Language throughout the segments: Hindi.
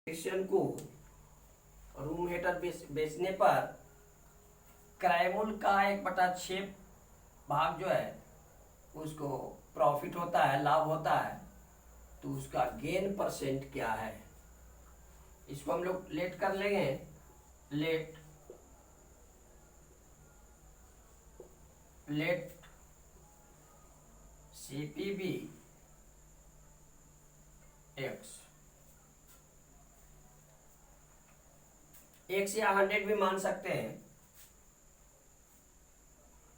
इलेक्ट्रिशियन को रूम हीटर बेचने पर क्राइमूल का 1/6 भाग जो है उसको प्रॉफिट होता है, लाभ होता है। तो उसका गेन परसेंट क्या है, इसको हम लोग लेट कर लेंगे। लेट CPV x या 100 भी मान सकते हैं।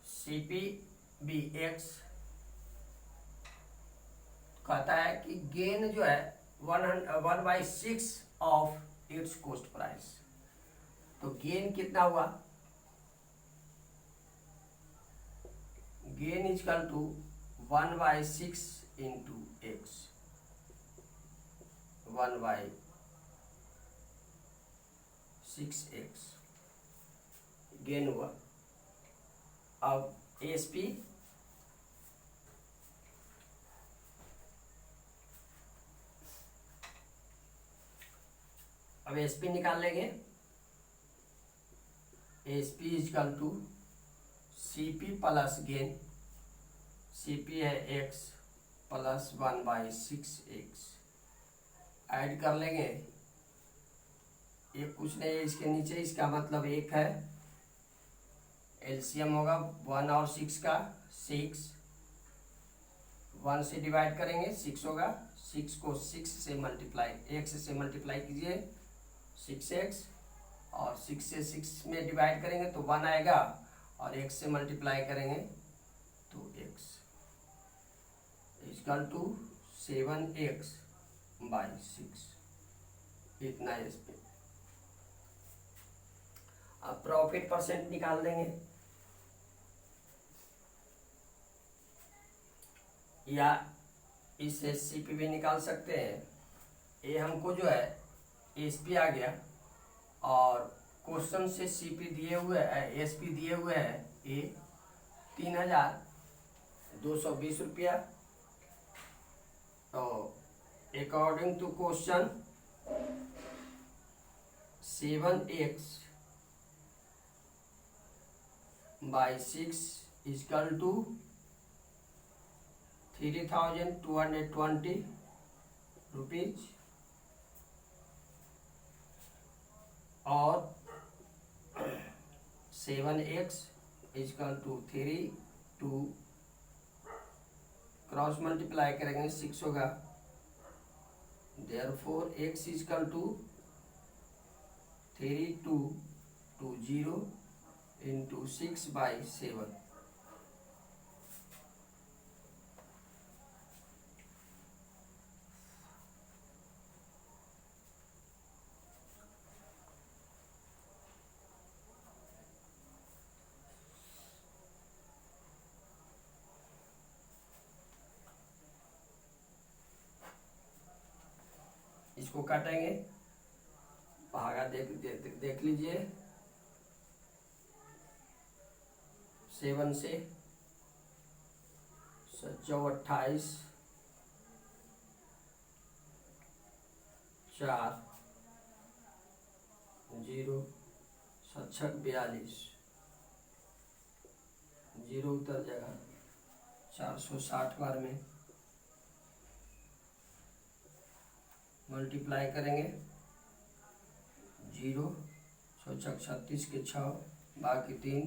CPV x कहता है कि गेन जो है 1/6 ऑफ इट्स कॉस्ट प्राइस। तो गेन कितना हुआ? Gain equal to 1/6 into x, 1/6x gain हुआ। अब एसपी निकाल लेंगे। SP equal to CP plus gain. CP है x प्लस 1/6x, ऐड कर लेंगे। ये कुछ नहीं है इसके नीचे, इसका मतलब 1 है। एलसीएम होगा 1 और 6 का, 6। 1 से डिवाइड करेंगे 6 होगा। 6 को 6 से मल्टीप्लाई, x से मल्टीप्लाई कीजिए 6x, और 6 से 6 में डिवाइड करेंगे तो 1 आएगा, और x से मल्टीप्लाई करेंगे तो x इक्वल टू 7x/6। इतना इस पे। अब प्रॉफिट परसेंट निकाल देंगे, या इससे सीपीवी निकाल सकते हैं। ये हमको जो है एसपी आ गया, और क्वेश्चन से सीपी दिए हुए है, एसपी दिए हुए है ये 3220 रुपया। तो according to question 7x/6 equal to 3220 rupees, और 7x is equal to 3 2 cross multiply करेंगे 6 होगा। Therefore x equal to 3220 into 6/7। इसको काटेंगे, भागा देख लीजिए। 7 से 28 4 0 7 42 0 उतर जाएगा 460 बार में मल्टीप्लाई करेंगे। 0 6 36 के 6 बाकी 3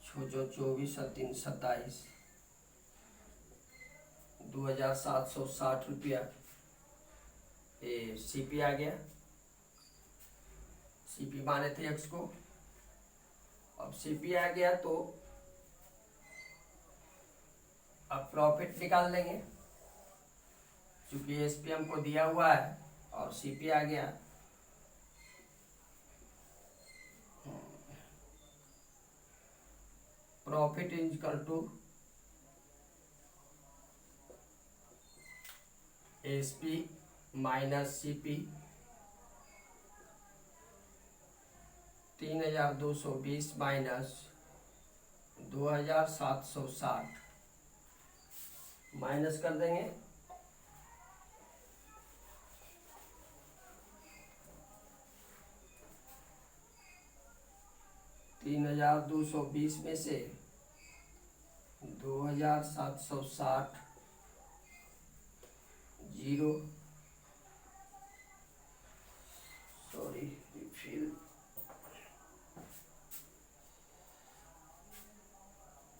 6 24 3 27 2760 रुपया। ये सीपी आ गया। सीपी माने थे एक्स को, अब सीपी आ गया तो अब प्रॉफिट निकाल लेंगे। चूंकि एसपी हमको दिया हुआ है और सीपी आ गया, profit equal to SP minus CP. 3220 minus 2760 minus कर देंगे। 2220 में से 2760 जीरो, सॉरी रिफिल।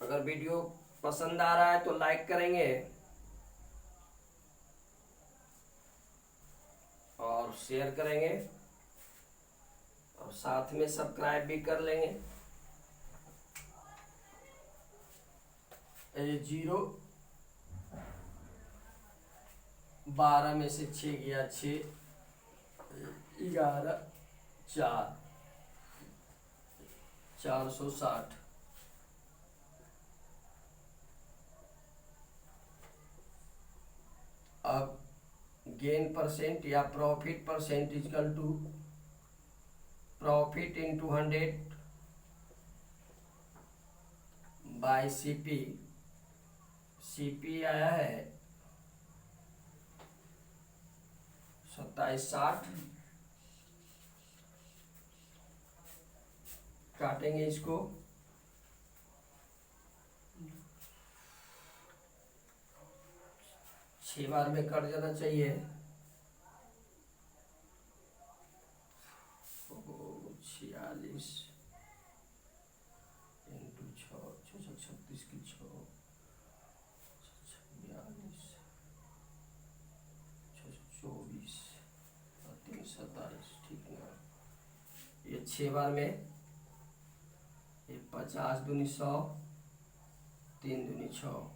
अगर वीडियो पसंद आ रहा है तो लाइक करेंगे और शेयर करेंगे और साथ में सब्सक्राइब भी कर लेंगे। 0 12 में से 6 गया 6, 11 4, 460। अब गेन परसेंट या profit percent equal to profit into 100 by CP. CP आया है 2760। काटेंगे इसको, छह बार में कट जाना चाहिए। 46 इंटू 6, 36 की 6, 42, 24 और 3 27, ठीक ना। ये 6 बार में, ये 50 दूनी 100, 3 दूनी 6,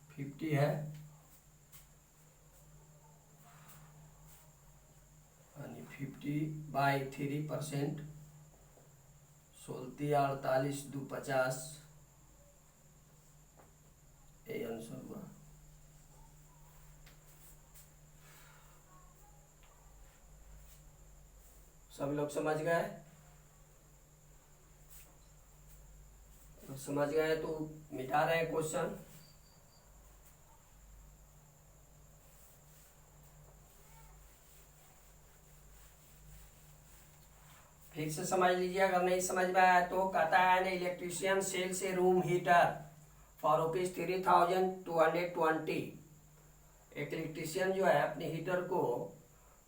50 है, यानी 50/3%। 16 48 2 50, ये आंसर हुआ। सब लोग समझ गए? समझ गए तो मिटा रहे हैं क्वेश्चन। फिर से समझ लीजिए, अगर नहीं समझ में आया तो। कहता है एन इलेक्ट्रीशियन सेल से रूम हीटर फॉर रुपीज 3220। एक इलेक्ट्रीशियन जो है अपने हीटर को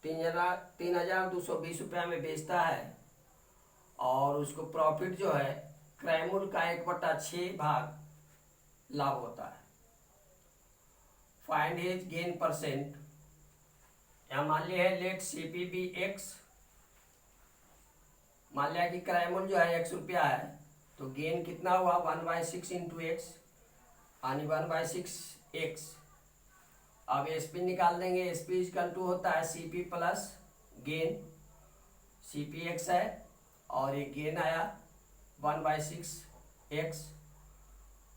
3220 रुपया में बेचता है और उसको प्रॉफिट जो है क्रैमूल का 1/6 भाग लाभ होता है। Find his gain percent. यहाँ मान लिया है लेट सीपी बी एक्स। मान लिया कि क्रैमूल जो है 1 रुपया है तो गेन कितना हुआ 1/6 इंटू एक्स, यानी 1/6 एक्स। अब एसपी निकाल देंगे। एसपी इक्वल टू होता है CP plus gain. CP x है और ये गेन आया 1/6 एक्स।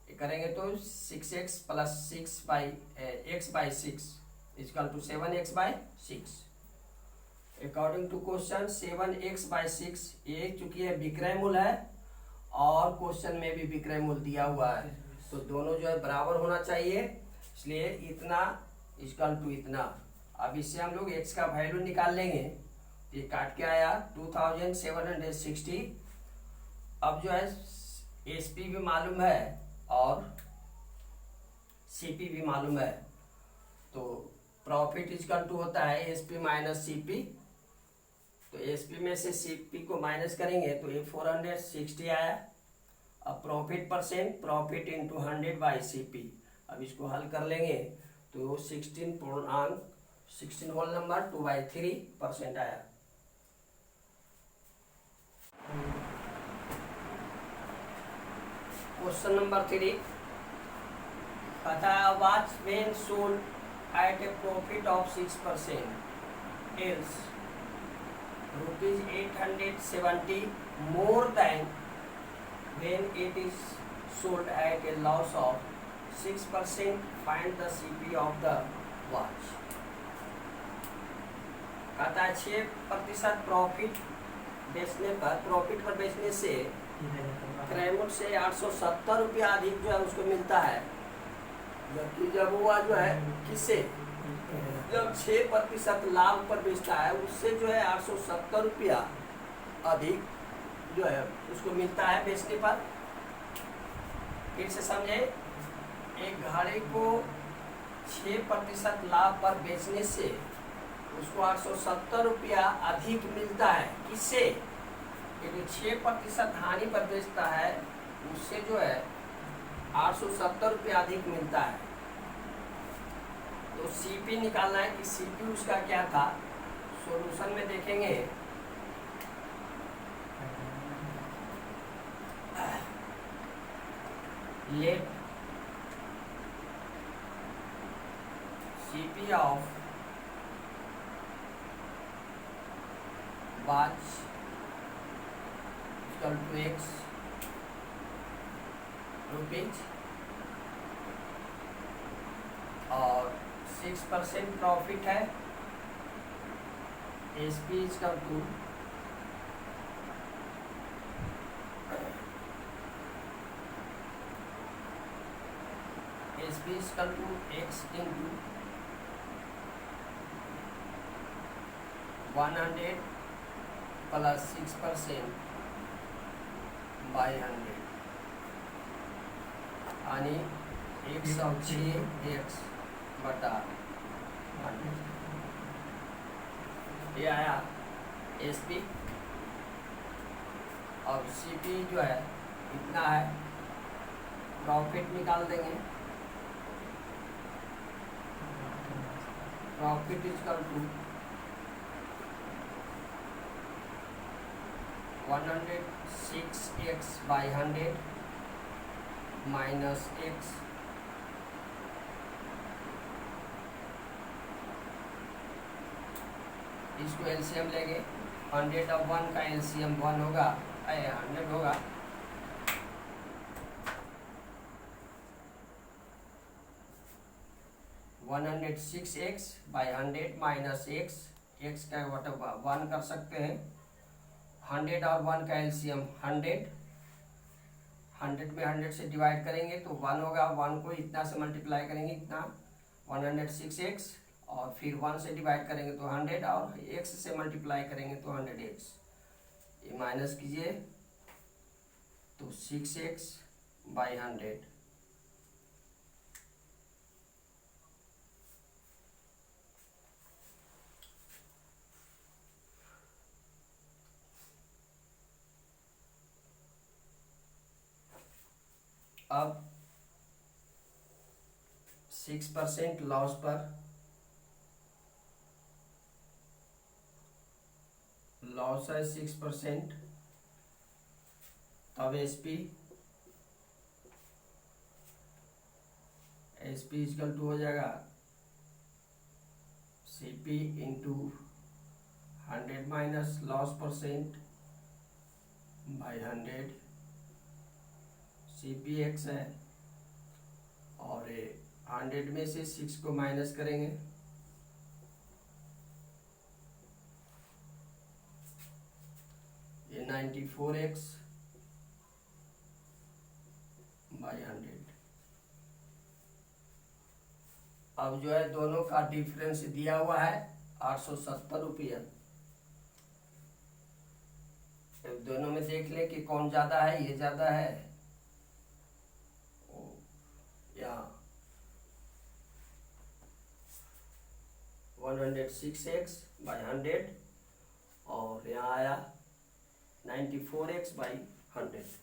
ये करेंगे तो 6x plus 6/x/6 equal to 7x/6। According to question 7x/6 ये चूंकि है विक्रयमूल है और क्वेश्चन में भी विक्रयमूल दिया हुआ है तो दोनों जो है बराबर होना चाहिए, इसलिए इतना इक्वल टू इतना। अब इससे हम लोग x का वैल्यू निकाल लेंगे। ये काट के आया 2760। अब जो है एसपी भी मालूम है और सीपी भी मालूम है तो प्रॉफिट इक्वल टू होता है एसपी माइनस सीपी। तो एसपी में से सीपी को माइनस करेंगे तो ये 460 आया। अब प्रॉफिट परसेंट, प्रॉफिट इंटू 100/सीपी। अब इसको हल कर लेंगे तो 16 होल नंबर 2/3% आया। क्वेश्चन नंबर 3 कहता है watch when sold at A profit of 6% else ₹870 more than when it is sold at a loss of 6%. Find the CP of the watch. कहता है 6% प्रॉफिट बेचने पर, प्रॉफिट पर बेचने से क्रैमूल से 870 रुपया अधिक जो है उसको मिलता है, जबकि जब हुआ जो है किससे, जब 6% लाभ पर बेचता है उससे जो है 870 रुपया अधिक जो है उसको मिलता है बेचने पर। फिर से समझे, एक घड़ी को 6% लाभ पर बेचने से उसको 870 रुपया अधिक मिलता है। किससे? ये जो 6% हानि पर बेचता है उससे जो है 870 रुपया अधिक मिलता है। तो सीपी निकालना है कि सीपी उसका क्या था। सॉल्यूशन में देखेंगे, let CP of watch equal to x rupees और 6% प्रॉफिट है। S P equal to x into 100 plus 6% by 100 यानी 106x बटा 100। ये आया एस पी। अब सी पी जो है इतना है, प्रॉफिट निकाल देंगे। Profit equal to 106x by 100 minus x इसको एलसीएम लेंगे। 100 और 1 का एलसीएम 1 होगा, 100 होगा। One 106x by 100 minus x का 1 कर सकते हैं। 100 और 1 का एलसीएम 100 में 100 से डिवाइड करेंगे तो 1 होगा। 1 को इतना से मल्टीप्लाई करेंगे, इतना 106x, और फिर 1 से डिवाइड करेंगे तो 100, और x से मल्टीप्लाई करेंगे तो 100x। ये माइनस कीजिए तो 6x बाई 100 अब 6% लॉस पर लॉस है 6%, तब एसपी इक्वल टू हो जाएगा CP into 100 minus loss percent by 100। CP x है और 100 में से 6 को माइनस करेंगे, ये 94x बाई 100। अब जो है दोनों का डिफरेंस दिया हुआ है 870 रुपया। दोनों में देख ले कि कौन ज्यादा है। ये ज्यादा है, यहाँ 106x बाई 100 और यहाँ आया 94x by 100।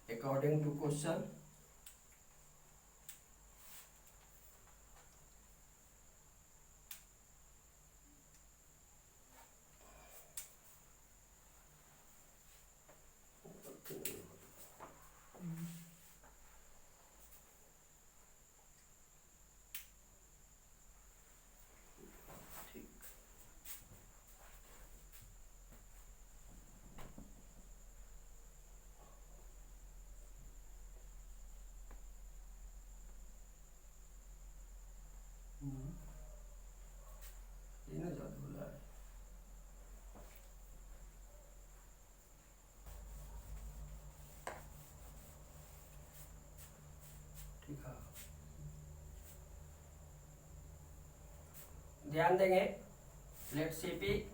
According to question, ध्यान देंगे, let CP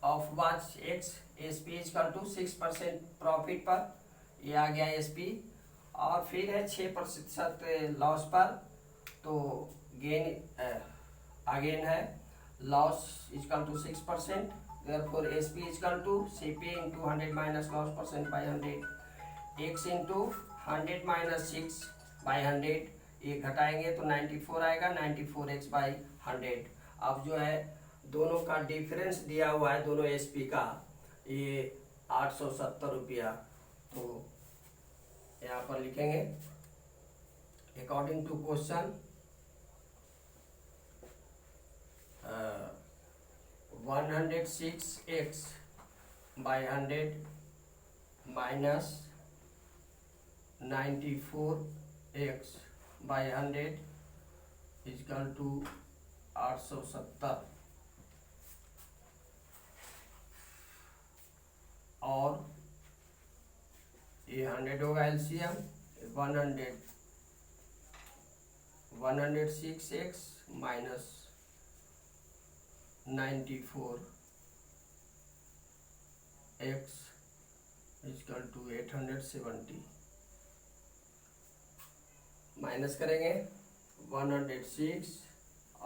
of watch x SP equal to 6% profit पर, ये आ गया एसपी। और फिर है 6% लॉस पर, तो गेन अगेन है loss equal to 6%, therefore SP equal to CP into 100 minus loss percent by 100 x into 100 minus 6 by 100, ये घटाएंगे तो 94 आएगा, 94x बाई 100। अब जो है दोनों का डिफरेंस दिया हुआ है दोनों एसपी का, ये 870 रुपया, तो यहाँ पर लिखेंगे according to question 106x by 100 minus 94x by 100 equal to 870, और ये 100 होगा LCM, 106x minus 94x equal to 870, minus करेंगे 106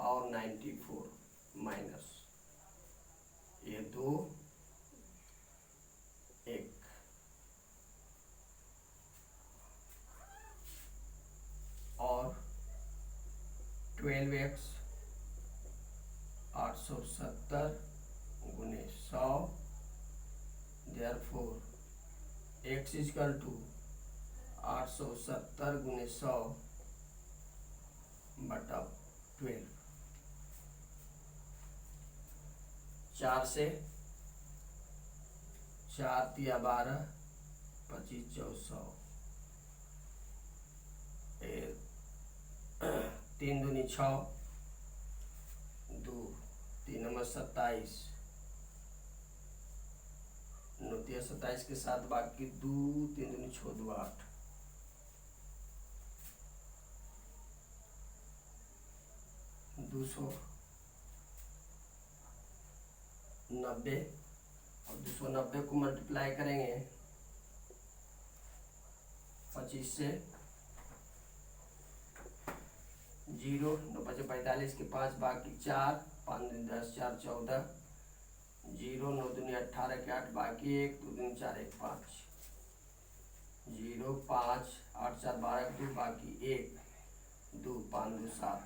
और 94 माइनस ये 2 1, और 12x 870 गुने 100, देयरफॉर x इजकल टू 870 गुने 100 बटा 12, 4 से 4 तिया 12, 25 400, 3 दूनी 6, 2 3 नंबर 27, 9 तिया 27 के साथ बाकी 2 3 दूनी 6 2 8, 290, और 290 को मल्टीप्लाई करेंगे 25 से, 0 9 5 45 के 5 बाकी 4 5 10 4 14, 0 9 दूनी 18 के 8 बाकी 1 2 दूनी 4 1 5, 0 5 8 4 12 2 बाकी 1 2 5 2 7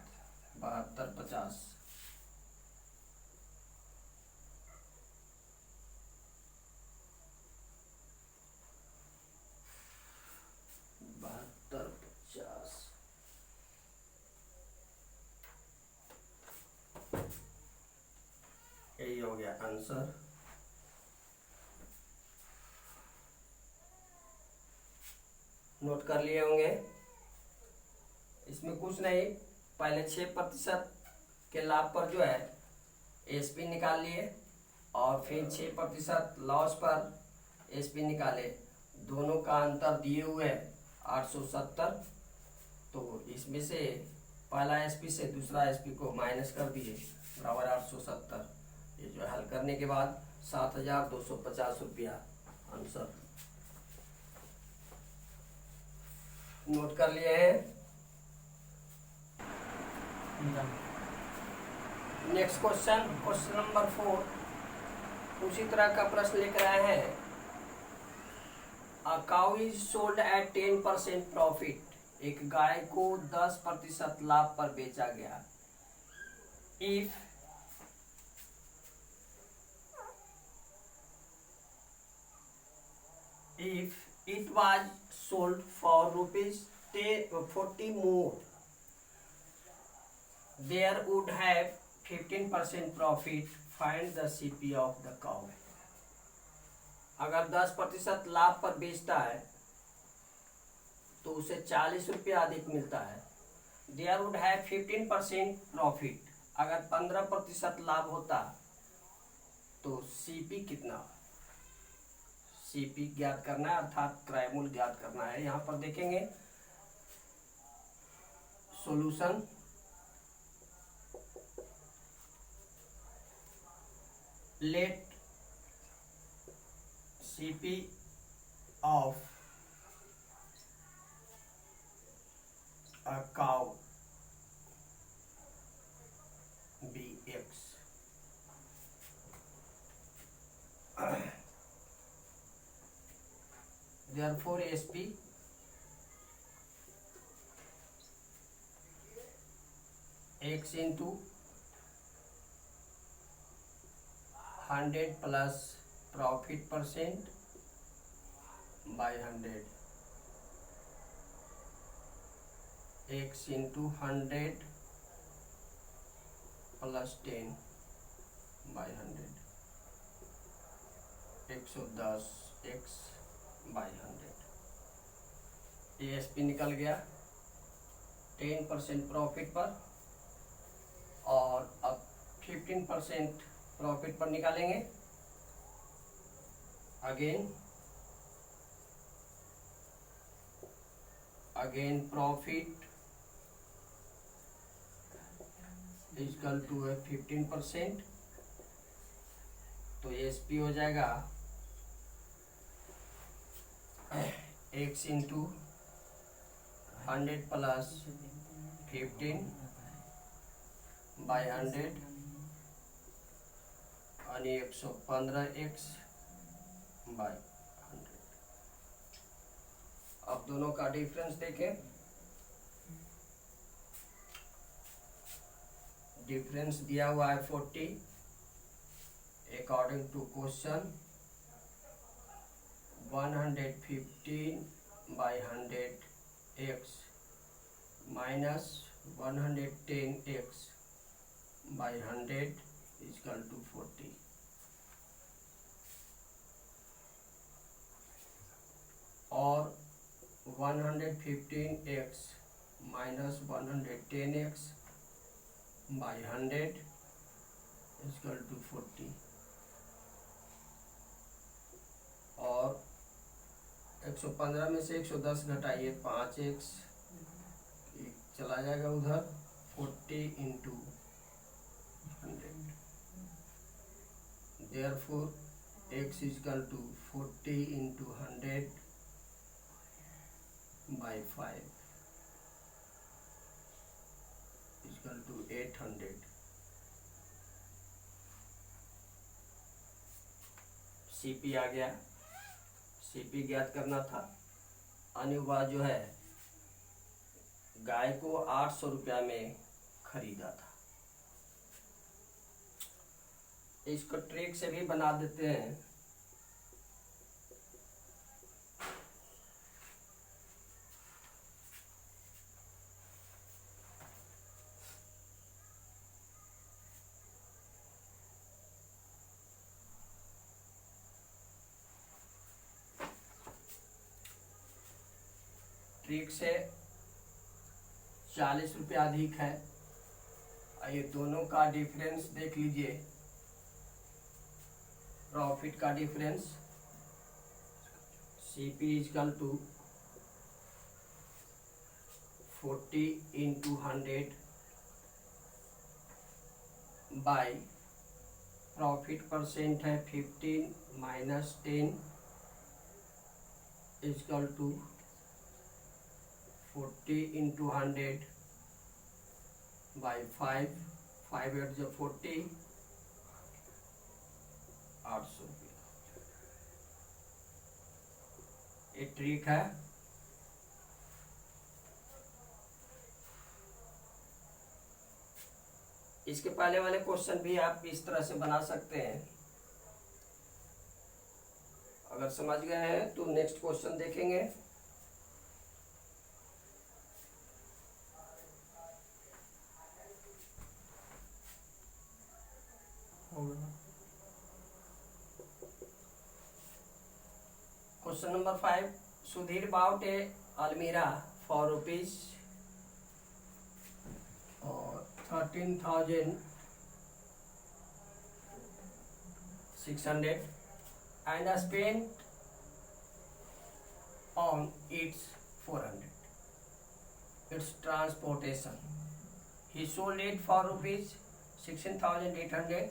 72 50, यही हो गया आंसर। नोट कर लिए होंगे, इसमें कुछ नहीं, पहले 6% के लाभ पर जो है एसपी निकाल लिए, और फिर 6% लॉस पर एसपी निकाले, दोनों का अंतर दिए हुए 870, तो इसमें से पहला एसपी से दूसरा एसपी को माइनस कर दिए बराबर 870, ये जो हल करने के बाद 7250 रुपया आंसर। नोट कर लिए हैं। नेक्स्ट क्वेश्चन, क्वेश्चन नंबर 4 उसी तरह का प्रश्न लेकर आए हैं। A cow is sold at 10% profit, एक गाय को 10% लाभ पर बेचा गया। If it was sold for rupees 40 more, there would have 15% profit. Find the CP of the cow. अगर 10% लाभ पर बेचता है तो उसे 40 रुपया अधिक मिलता है। There would have 15% profit. अगर 15% लाभ होता तो CP कितना? CP ज्ञात करना है, अर्थात क्रय मूल्य ज्ञात करना है। यहाँ पर देखेंगे solution, let CP of a cow be X. Therefore SP X into 100 plus profit percent by 100, X into 100 plus 10 by 100, 110 X by 100. ASP निकल गया 10% प्रॉफिट पर, और अब 15% प्रॉफिट पर निकालेंगे. Again profit is equal to 15%, तो एसपी हो जाएगा x इंटू 100 प्लस 15 बाय 100 आणि 115x बाय 100. अब दोनों का डिफरेंस देखें. डिफरेंस दिया हुआ है 40 according to question. 115 by 100x minus 110x by 100 is equal to 40. और 115x minus 110x by 100 is equal to 40. और 115 में से 110 घटाइए 5x चला जाएगा उधर. 40 into 100. Therefore x is equal to 40 into 100 by 5 is equal to 800. CP आ गया. CP ज्ञात करना था. अनुवा जो है गाय को 800 रुपया में खरीदा था. इसको ट्रिक से भी बना देते हैं. ट्रिक से 40 रुपया अधिक है. ये दोनों का डिफरेंस देख लीजिए. प्रॉफिट का difference CP is equal to 40 into 100 by profit percent है 15 minus 10 is equal to 40 into 100 by 5 8 जो 40 800 रुपया. ये ट्रिक है. इसके पहले वाले क्वेश्चन भी आप इस तरह से बना सकते हैं. अगर समझ गए हैं तो नेक्स्ट क्वेश्चन देखेंगे. Question number 5. Sudhir bought a Almira for rupees 13,600 and spent on its 400. Its transportation. He sold it for rupees 16,800.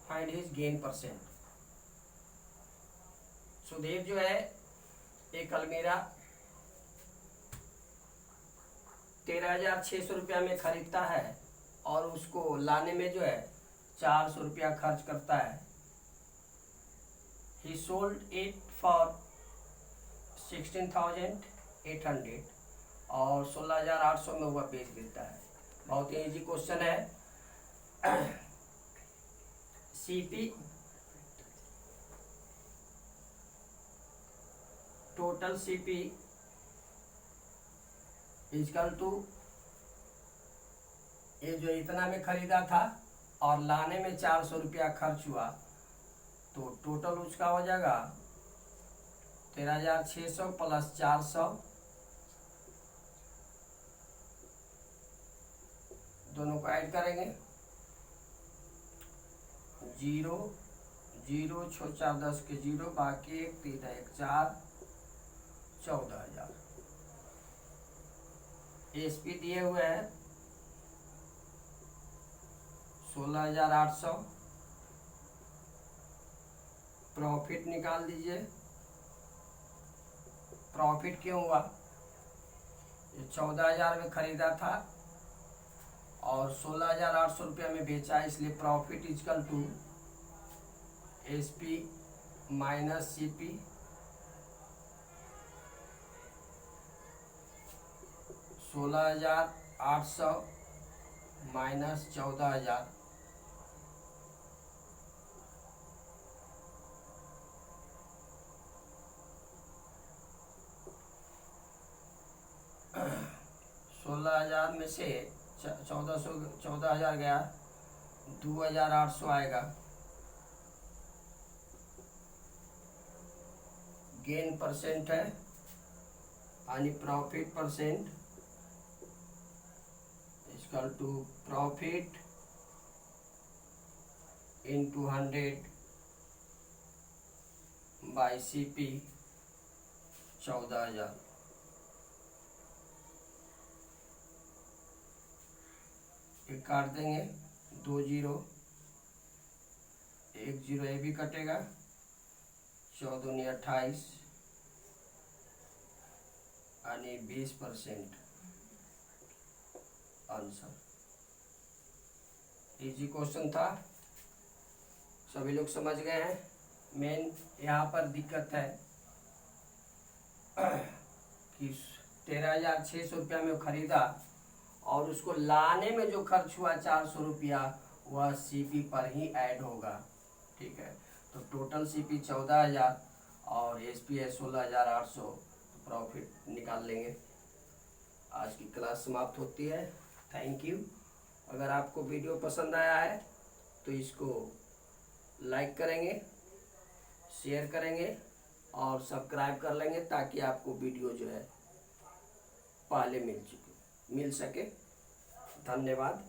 Find his gain percent. Sudev जो है एक अलमीरा 13,600 रुपया में खरीदता है और उसको लाने में जो है 400 रुपया खर्च करता है। ही सोल्ड इट फॉर 16,800 और 16,800 में वह बेच देता है। बहुत ही इजी क्वेश्चन है। CP total CP is equal to ये जो इतना में खरीदा था और लाने में 400 रुपया खर्च हुआ, तो टोटल उसका हो जाएगा 13,600 प्लस 400, दोनों को ऐड करेंगे। 0 0 6 4 10 के 0, बाकी 1 3 1 4, 14,000। एसपी दिए हुए हैं 16,800। प्रॉफिट निकाल दीजिए। प्रॉफिट क्यों हुआ? ये 14,000 में खरीदा था और 16,800 रुपया में बेचा, इसलिए profit is equal to SP minus CP. 16,800 minus 14,000, सोलह हजार में से 14,000 गया, 2,800 आएगा। गेन परसेंट है यानी profit percent equal to profit into 100 by CP 14,000। एक काट देंगे, 2 0, 1 0 ये भी कटेगा, 14 28 यानी 20% आंसर। इजी क्वेश्चन था, सभी लोग समझ गए हैं। मेन यहाँ पर दिक्कत है कि 13,600 रुपया में खरीदा और उसको लाने में जो खर्च हुआ 400 रुपया, वह सीपी पर ही ऐड होगा। ठीक है, तो टोटल सीपी 14,000 और एसपी है 16,800, प्रॉफिट निकाल लेंगे। आज की क्लास समाप्त होती है। Thank you. अगर आपको वीडियो पसंद आया है तो इसको लाइक करेंगे, शेयर करेंगे और सब्सक्राइब कर लेंगे, ताकि आपको वीडियो जो है पहले मिल सके। धन्यवाद।